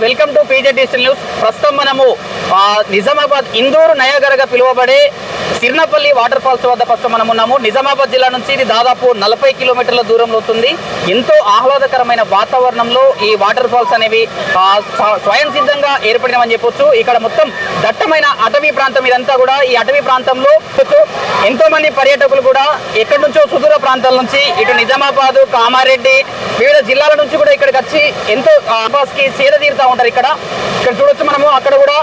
Welcome to PJ digital news. ప్రస్తుతం మనము నిజామాబాద్ ఇందూరు నయాగరగా పిలువబడే సిర్నపల్లి వాటర్ ఫాల్స్ వద్ద ప్రస్తుతం మనం ఉన్నాము. నిజామాబాద్ జిల్లా నుంచి ఇది దాదాపు 40 కిలోమీటర్ల దూరంలో ఉంటుంది. ఎంతో ఆహ్లాదకరమైన వాతావరణంలో ఈ వాటర్ ఫాల్స్ అనేవి స్వయం సిద్ధంగా ఏర్పడినమని చెప్పొచ్చు. ఇక్కడ మొత్తం దట్టమైన అటవీ ప్రాంతం ఇదంతా కూడా. ఈ అటవీ ప్రాంతంలో ఎంతో మంది పర్యాటకులు కూడా ఎక్కడి నుంచో సుదూర ప్రాంతాల నుంచి ఇటు నిజామాబాద్, కామారెడ్డి, వివిధ జిల్లాల నుంచి కూడా ఇక్కడికి వచ్చి ఎంతో కి సేద తీరుతూ ఉంటారు. ఇక్కడ చూడొచ్చు మనము. అక్కడ కూడా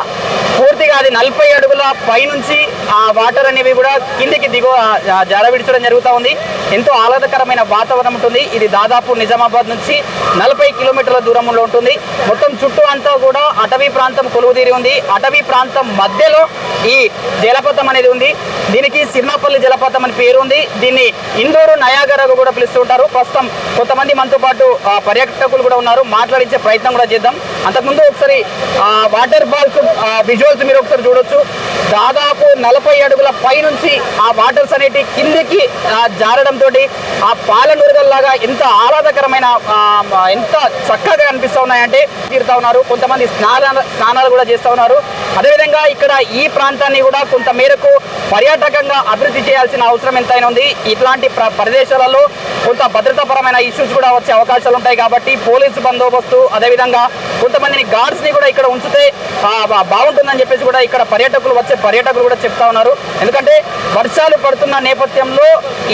పూర్తిగా అది 40 అడుగుల పైనుంచి ఆ వాటర్ అనేవి కూడా కిందికి జారవిడ్చడం జరుగుతూ ఉంది. ఎంతో ఆహ్లాదకరమైన వాతావరణం ఉంటుంది. ఇది దాదాపు నిజామాబాద్ నుంచి 40 కిలోమీటర్ల దూరంలో ఉంటుంది. మొత్తం చుట్టూ అంతా కూడా అటవీ ప్రాంతం కొలువుదీరి ఉంది. అటవీ ప్రాంతం మధ్యలో ఈ జలపాతం అనేది ఉంది. దీనికి సిర్నపల్లి జలపాతం అని పేరు ఉంది. దీన్ని ఇందూరు నయాగరగా కూడా పిలుస్తుంటారు. ప్రస్తుతం కొంతమంది మనతో పాటు పర్యాటకులు కూడా ఉన్నారు. మాట్లాడించే ప్రయత్నం కూడా చేద్దాం. అంతకుముందు ఒకసారి వాటర్ ఫాల్స్ విజువల్స్ మీరు ఒకసారి చూడొచ్చు. దాదాపు 40 అడుగుల పై నుంచి ఆ వాటర్స్ అనేటి కిందికి జారడంతో ఆ పాలనూరుగల్లాగా ఎంత ఆహ్లాదకరమైన ఎంత చక్కగా అనిపిస్తూ ఉన్నాయంటే తీరుతా ఉన్నారు. కొంతమంది స్నానాలు కూడా చేస్తూ ఉన్నారు. అదేవిధంగా ఇక్కడ ఈ ప్రాంతాన్ని కూడా కొంత మేరకు పర్యాటకంగా అభివృద్ధి చేయాల్సిన అవసరం ఎంతైనా ఉంది. ఇట్లాంటి ప్రదేశాలలో కొంత భద్రతాపరమైన ఇష్యూస్ కూడా వచ్చే అవకాశాలు ఉంటాయి. కాబట్టి పోలీసు బందోబస్తు, అదేవిధంగా కొంతమందిని గార్డ్స్ని కూడా ఇక్కడ ఉంచితే బాగుంటుందని చెప్పేసి కూడా ఇక్కడ పర్యాటకులు కూడా చెప్తా ఉన్నారు. ఎందుకంటే వర్షాలు పడుతున్న నేపథ్యంలో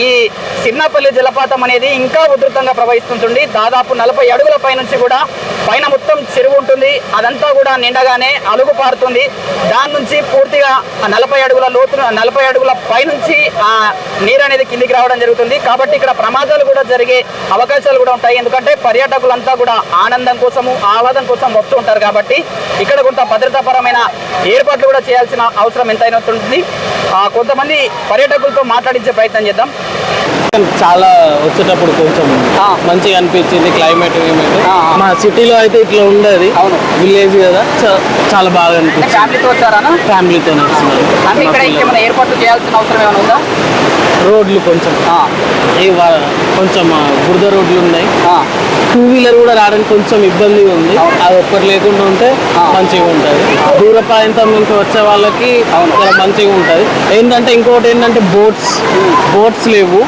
ఈ సిర్నపల్లి జలపాతం అనేది ఇంకా ఉధృతంగా ప్రవహిస్తుంటుంది. దాదాపు 40 అడుగుల పై నుంచి కూడా పైన మొత్తం చెరువు ఉంటుంది. అదంతా కూడా నిండగానే అలుగు పారుతుంది. దాని నుంచి పూర్తిగా 40 అడుగుల లోతున 40 అడుగుల పై నుంచి ఆ నీరు అనేది కిందికి రావడం జరుగుతుంది. కాబట్టి ఇక్కడ ప్రమాదాలు కూడా జరిగే అవకాశాలు కూడా ఉంటాయి. ఎందుకంటే పర్యాటకులంతా కూడా ఆనందం కోసము, ఆహ్లాదం కోసం వస్తూ ఉంటారు. కాబట్టి ఇక్కడ కొంత భద్రతాపరమైన ఏర్పాట్లు కూడా చేయాల్సిన అవసరం ఎంతైనా ఉంటుంది. కొంతమంది పర్యాటకులతో మాట్లాడించే ప్రయత్నం చేద్దాం. చాలా వచ్చేటప్పుడు కొంచెం మంచిగా అనిపించింది క్లైమేట్. మా సిటీలో అయితే ఇట్లా ఉండదు. అవును, విలేజ్ కదా, చాలా బాగా అనిపించింది. ఫ్యామిలీతో వచ్చారా? ఫ్యామిలీతోనే అంటే ఇక్కడ ఇంకేమైనా ఏర్పాట్లు చేయాల్సిన అవసరం ఏమైనా ఉందా? రోడ్లు కొంచెం కొంచెం బురద రోడ్లు ఉన్నాయి. 2 వీలర్ కూడా రావడానికి కొంచెం ఇబ్బందిగా ఉంది. అది ఒక్కటి లేకుండా ఉంటే మంచిగా ఉంటుంది. దూర ప్రాంతం నుంచి వచ్చే వాళ్ళకి చాలా మంచిగా ఉంటుంది. ఇంకోటి ఏంటంటే బోట్స్ లేవు.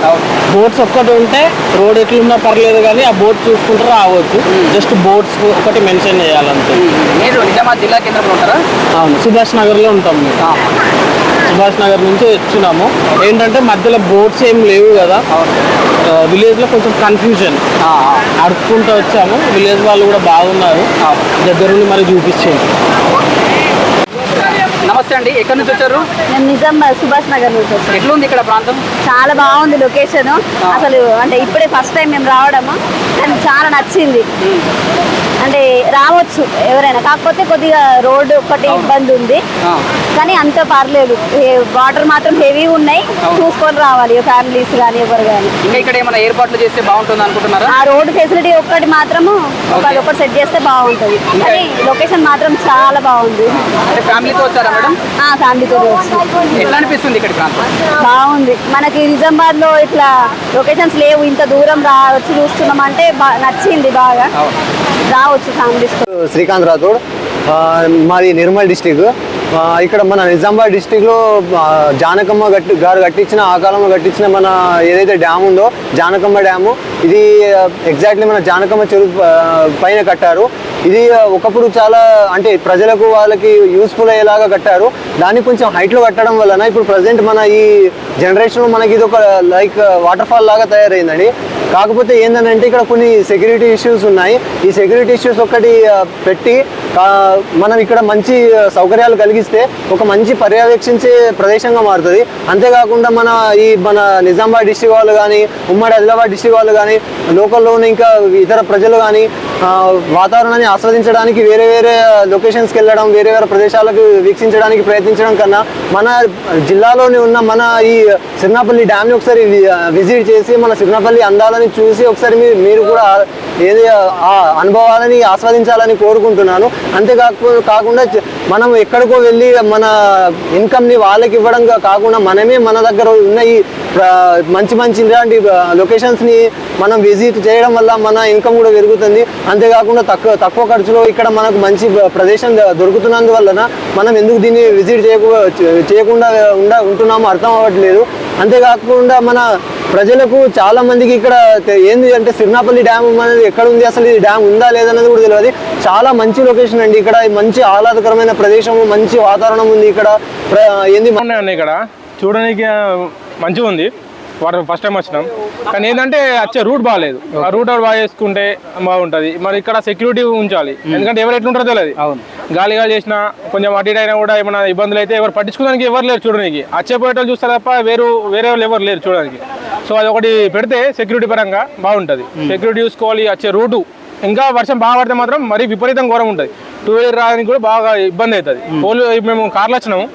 బోట్స్ ఒక్కటి ఉంటే రోడ్ ఎట్లున్నా పర్లేదు, కానీ ఆ బోట్ చూసుకుంటూ రావచ్చు. జస్ట్ బోట్స్ ఒకటి మెన్షన్ చేయాలంటే. మీరు నిజామాబాద్ జిల్లా కేంద్రంలో ఉంటారా? అవును, సుభాష్ నగర్లో ఉంటాం మేము. సుభాష్ నగర్ నుంచి వచ్చినాము. ఏంటంటే మధ్యలో బోట్స్ ఏం లేవు కదా. విలేజ్లో కొంచెం కన్ఫ్యూజన్. అడుక్కుంటూ వచ్చాము. విలేజ్ వాళ్ళు కూడా బాగున్నారు, దగ్గరుండి మరి చూపించాము. నమస్తే అండి, ఎక్కడి నుంచి వచ్చారు? నేను నిజామాబాద్ సుభాష్ నగర్ నుంచి వచ్చాను. ఎట్లుంది ఇక్కడ ప్రాంతం? చాలా బాగుంది లొకేషన్. అసలు అంటే ఇప్పుడే ఫస్ట్ టైం మేము రావడము, కానీ చాలా నచ్చింది. అంటే రావచ్చు ఎవరైనా, కాకపోతే కొద్దిగా రోడ్డు ఒకటి ఇబ్బంది ఉంది, కానీ అంత పర్లేదు. వాటర్ మాత్రం హెవీ ఉన్నాయి, చూసుకొని రావాలి ఫ్యామిలీస్ కానీ ఎవరు కానీ. ఇంకా ఇక్కడ ఏమైనా ఏర్పాట్లు చేస్తే బాగుంటుంది అనుకుంటున్నారా? ఆ రోడ్డు ఫెసిలిటీ ఒక్కటి మాత్రము ఒకటి సెట్ చేస్తే బాగుంటుంది. కానీ లొకేషన్ మాత్రం చాలా బాగుంది. ఫ్యామిలీతో వచ్చారా మేడం? ఫ్యామిలీతో వచ్చాను. ఎట్లా అనిపిస్తుంది ఇక్కడ ప్రాంతం? బాగుంది. మనకి నిజామాబాద్ లో ఇట్లా లొకేషన్స్ లేవు, ఇంత దూరం వచ్చి చూస్తున్నాం అంటే నచ్చింది బాగా. రావచ్చు ఫ్యామిలీస్. శ్రీకాంత్ రాథోడ్, మాది నిర్మల్ డిస్టిక్. ఇక్కడ మన నిజామాబాద్ డిస్టిక్లో జానకమ్మ గారు కట్టించిన, ఆ కాలంలో కట్టించిన మన ఏదైతే డ్యామ్ ఉందో జానకమ్మ డ్యాము, ఇది ఎగ్జాక్ట్లీ మన జానకమ్మ చెరువు పైన కట్టారు. ఇది ఒకప్పుడు చాలా అంటే ప్రజలకు వాళ్ళకి యూస్ఫుల్ అయ్యేలాగా కట్టారు. దాన్ని కొంచెం హైట్లో కట్టడం వలన ఇప్పుడు ప్రజెంట్ మన ఈ జనరేషన్లో మనకి ఇది ఒక లైక్ వాటర్ ఫాల్ లాగా తయారైందండి. కాకపోతే ఏంటంటే ఇక్కడ కొన్ని సెక్యూరిటీ ఇష్యూస్ ఉన్నాయి. ఈ సెక్యూరిటీ ఇష్యూస్ ఒకటి పెట్టి మనం ఇక్కడ మంచి సౌకర్యాలు కలిగిస్తే ఒక మంచి పర్యవేక్షించే ప్రదేశంగా మారుతుంది. అంతేకాకుండా మన నిజామాబాద్ డిస్ట్రిక్ట్ వాళ్ళు కానీ, ఉమ్మడి ఆదిలాబాద్ డిస్ట్రిక్ట్ వాళ్ళు కానీ, లోకల్లో ఉన్న ఇంకా ఇతర ప్రజలు కానీ వాతావరణాన్ని ఆస్వాదించడానికి వేరే వేరే లొకేషన్స్కి వెళ్ళడం, వేరే వేరే ప్రదేశాలకు వీక్షించడానికి ప్రయత్నించడం కన్నా మన జిల్లాలోని ఉన్న మన ఈ సిర్నపల్లి డ్యామ్ని ఒకసారి విజిట్ చేసి మన సిర్నపల్లి అందాలని చూసి ఒకసారి మీరు కూడా ఏది ఆ అనుభవాలని ఆస్వాదించాలని కోరుకుంటున్నాను. కాకుండా మనం ఎక్కడికో వెళ్ళి మన ఇన్కమ్ని వాళ్ళకి ఇవ్వడం కాకుండా మనమే మన దగ్గర ఉన్న ఈ మంచి మంచి ఇలాంటి లొకేషన్స్ని మనం విజిట్ చేయడం వల్ల మన ఇన్కమ్ కూడా పెరుగుతుంది. అంతేకాకుండా తక్కువ ఖర్చులో ఇక్కడ మనకు మంచి ప్రదేశం దొరుకుతున్నందువలన మనం ఎందుకు దీన్ని విజిట్ చేయకుండా ఉంటున్నామో అర్థం అవ్వట్లేదు. అంతేకాకుండా మన ప్రజలకు చాలా మందికి ఇక్కడ ఏంది అంటే సిర్నాపల్లి డ్యామ్ అనేది ఎక్కడ ఉంది, అసలు ఈ డ్యామ్ ఉందా లేదన్నది కూడా తెలియదు. చాలా మంచి లొకేషన్ అండి. ఇక్కడ మంచి ఆహ్లాదకరమైన ప్రదేశం, మంచి వాతావరణం ఉంది. ఇక్కడ ఏంది ఇక్కడ చూడడానికి మంచిగా ఉంది. వాటర్ ఫస్ట్ టైం వచ్చినాం, కానీ ఏంటంటే వచ్చే రూట్ బాగాలేదు. ఆ రూట్ బాగా చేసుకుంటే బాగుంటుంది. మరి ఇక్కడ సెక్యూరిటీ ఉంచాలి, ఎందుకంటే ఎవరు ఎట్లుంటారో తెలియదు. గాలి చేసినా కొంచెం అటు ఇటు అయినా కూడా ఏమైనా ఇబ్బందులు అయితే ఎవరు పట్టించుకోవడానికి ఎవరు లేరు చూడడానికి. వచ్చేపోయేటోళ్ళు చూస్తారు తప్ప వేరే వాళ్ళు ఎవరు లేరు చూడడానికి. సో అది ఒకటి పెడితే సెక్యూరిటీ పరంగా బాగుంటుంది. సెక్యూరిటీ చూసుకోవాలి. వచ్చే రూటు ఇంకా వర్షం బాగా పడితే మాత్రం మరీ విపరీతం ఘోరం ఉంటుంది. 2 వీలర్ రావడానికి కూడా బాగా ఇబ్బంది అవుతుంది. మేము కార్లో వచ్చినాము,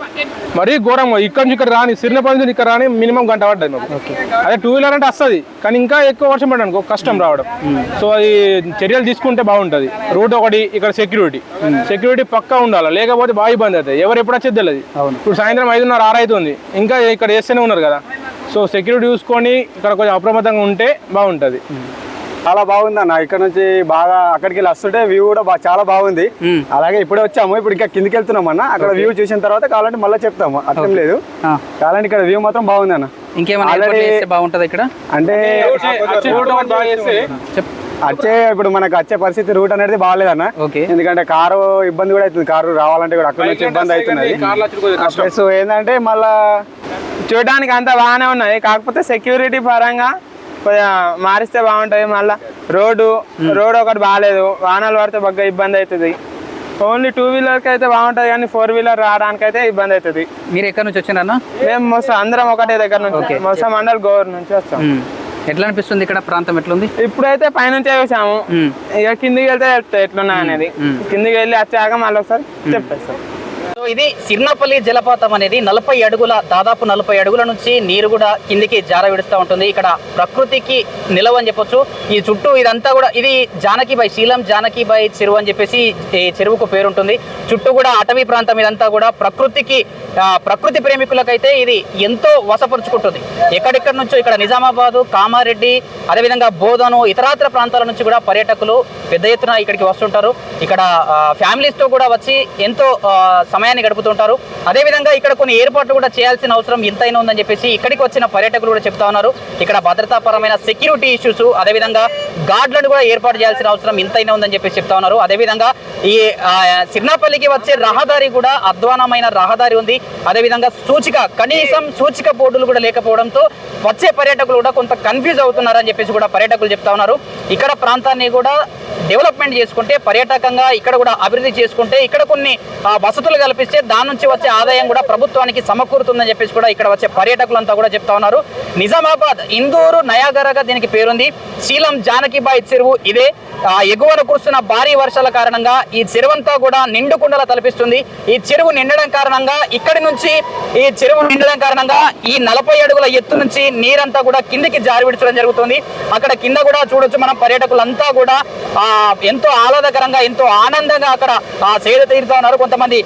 మరీ ఘోరం. ఇక్కడ నుంచి ఇక్కడ రాని సిరినపల్లి నుంచి ఇక్కడ రాని మినిమం గంట పడ్డది మాకు. అదే 2 వీలర్ అంటే వస్తుంది, కానీ ఇంకా ఎక్కువ వర్షం పడడానికి కష్టం రావడం. సో అది చర్యలు తీసుకుంటే బాగుంటుంది. రూట్ ఒకటి, ఇక్కడ సెక్యూరిటీ పక్కా ఉండాలి, లేకపోతే బాగా ఇబ్బంది అవుతుంది. ఎవరు ఎప్పుడు వచ్చేది తెలియదు. ఇప్పుడు సాయంత్రం 5:30, 6 అవుతుంది, ఇంకా ఇక్కడ చేస్తూనే ఉన్నారు కదా. సో సెక్యూరిటీ చూసుకొని ఇక్కడ కొంచెం అప్రమత్తంగా ఉంటే బాగుంటుంది. చాలా బాగుంది అన్న. ఇక్కడ నుంచి బాగా అక్కడికి వెళ్ళి వస్తుంటే వ్యూ కూడా చాలా బాగుంది. అలాగే ఇప్పుడే వచ్చాము, ఇప్పుడు ఇంకా కిందికి వెళ్తున్నాం అన్న. అక్కడ వ్యూ చూసిన తర్వాత కావాలంటే మళ్ళీ చెప్తాము, అర్థం లేదు. కావాలంటే ఇక్కడ వ్యూ మాత్రం బాగుంది అన్న. ఇంకేమైనా బాగుంటుంది ఇక్కడ అంటే ఇప్పుడు మనకు వచ్చే పరిస్థితి రూట్ అనేది బాగాలేదన్న. ఎందుకంటే కారు ఇబ్బంది కూడా అవుతుంది. కారు రావాలంటే కూడా అక్కడ నుంచి ఇబ్బంది అవుతున్నది. ప్లస్ ఏంటంటే మళ్ళా చూడడానికి అంతా బాగానే ఉన్నది, కాకపోతే సెక్యూరిటీ పరంగా కొద్దిగా మారిస్తే బాగుంటుంది. మళ్ళీ రోడ్డు ఒకటి బాగాలేదు, వాహనాలు పడితే బాగా ఇబ్బంది అవుతుంది. ఓన్లీ 2 వీలర్కి అయితే బాగుంటుంది, కానీ 4 వీలర్ రావడానికి అయితే ఇబ్బంది అవుతుంది. మీరు ఎక్కడి నుంచి వచ్చినారన్నా? మేము మొత్తం అందరం ఒకటే దగ్గర నుంచి, మొత్తం మండల్ గోర్ నుంచి వస్తాం. ఎట్లా అనిపిస్తుంది ఇక్కడ ప్రాంతం ఎట్లుంది? ఇప్పుడైతే పైనుంచే చూసాము, ఇక కిందికి వెళ్తే ఎట్లున్నా అనేది కిందికి వెళ్ళి వచ్చాక మళ్ళీ ఒకసారి చెప్పేస్తాం. సో ఇది సిర్నాపల్లి జలపాతం అనేది 40 అడుగుల, దాదాపు 40 అడుగుల నుంచి నీరు కూడా కిందికి జార విడుస్తూ ఉంటుంది. ఇక్కడ ప్రకృతికి నిలవని చెప్పొచ్చు. ఈ చుట్టూ ఇదంతా కూడా ఇది జానకిబాయి, శీలం జానకిబాయి చెరువు అని చెప్పేసి ఈ చెరువుకు పేరుంటుంది. చుట్టూ కూడా అటవీ ప్రాంతం, ఇదంతా కూడా ప్రకృతి ప్రేమికులకైతే ఇది ఎంతో వశపరుచుకుంటుంది. ఎక్కడెక్కడి నుంచో ఇక్కడ నిజామాబాదు, కామారెడ్డి, అదేవిధంగా బోధను, ఇతరాతర ప్రాంతాల నుంచి కూడా పర్యాటకులు పెద్ద ఎత్తున ఇక్కడికి వస్తుంటారు. ఇక్కడ ఫ్యామిలీస్తో కూడా వచ్చి ఎంతో సమయాన్ని గడుపుతుంటారు. అదేవిధంగా ఇక్కడ కొన్ని ఏర్పాట్లు కూడా చేయాల్సిన అవసరం ఎంతైనా ఉందని చెప్పేసి ఇక్కడికి వచ్చిన పర్యాటకులు కూడా చెప్తా ఉన్నారు. ఇక్కడ భద్రతాపరమైన సెక్యూరిటీ ఇష్యూస్, అదేవిధంగా గార్డులను కూడా ఏర్పాటు చేయాల్సిన అవసరం ఎంతైనా ఉందని చెప్పేసి చెప్తా ఉన్నారు. అదేవిధంగా ఈ సిర్నాపల్లికి వచ్చే రహదారి కూడా అధ్వానమైన రహదారి ఉంది. అదేవిధంగా కనీసం సూచిక బోర్డులు కూడా లేకపోవడంతో వచ్చే పర్యాటకులు కూడా కొంత కన్ఫ్యూజ్ అవుతున్నారని చెప్పేసి కూడా పర్యాటకులు చెప్తా ఉన్నారు. ఇక్కడ ప్రాంతాన్ని కూడా డెవలప్మెంట్ చేసుకుంటే, పర్యాటకంగా ఇక్కడ కూడా అభివృద్ధి చేసుకుంటే, ఇక్కడ కొన్ని వసతులు కల్పిస్తే దాని నుంచి వచ్చే ఆదాయం కూడా ప్రభుత్వానికి సమకూరుతుందని చెప్పేసి కూడా ఇక్కడ వచ్చే పర్యాటకులంతా కూడా చెప్తా ఉన్నారు. నిజామాబాద్ ఇందూరు నయాగరగా దీనికి పేరుంది. శీలం జానకిబాయి చెరువు ఇదే. ఎగువన కురుస్తున్న భారీ వర్షాల కారణంగా ఈ చెరువంతా కూడా నిండుకుండలా తలపిస్తుంది. ఈ చెరువు నిండడం కారణంగా ఈ 40 అడుగుల ఎత్తు నుంచి నీరంతా కూడా కిందికి జారి విడచడం జరుగుతుంది. అక్కడ కింద కూడా చూడొచ్చు మనం, పర్యాటకులంతా కూడా ఎంతో ఆహ్లాదకరంగా, ఎంతో ఆనందంగా అక్కడ సేద తీరుతా ఉన్నారు. కొంతమంది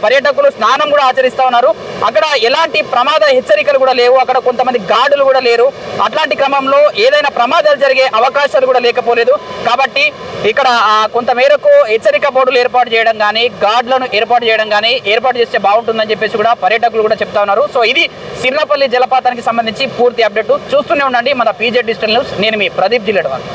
పర్యాటకులు స్నానం కూడా ఆచరిస్తా ఉన్నారు. అక్కడ ఎలాంటి ప్రమాద హెచ్చరికలు కూడా లేవు, అక్కడ కొంతమంది గార్డులు కూడా లేరు. అట్లాంటి క్రమంలో ఏదైనా ప్రమాదాలు జరిగే అవకాశాలు కూడా లేకపోలేదు. కాబట్టి ఇక్కడ కొంత మేరకు హెచ్చరిక బోర్డులు ఏర్పాటు చేయడం కానీ, గార్డులను ఏర్పాటు చేయడం కానీ ఏర్పాటు చేస్తే బాగుంటుందని చెప్పేసి కూడా పర్యాటకులు కూడా చెప్తా ఉన్నారు. సో ఇది సిర్నాపల్లి జలపాతానికి సంబంధించి పూర్తి అప్డేట్. చూస్తూనే ఉండండి మన పీజే డిజిటల్ న్యూస్. నేను మీ ప్రదీప్ జిల్లెడవాల్.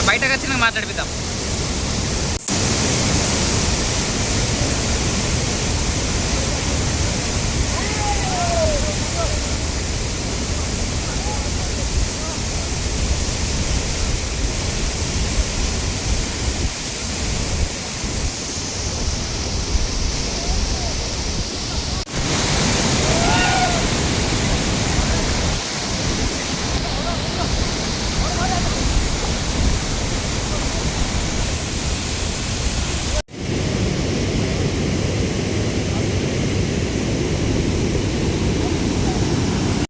బయటకు వచ్చి మాట్లాడిపిద్దాం.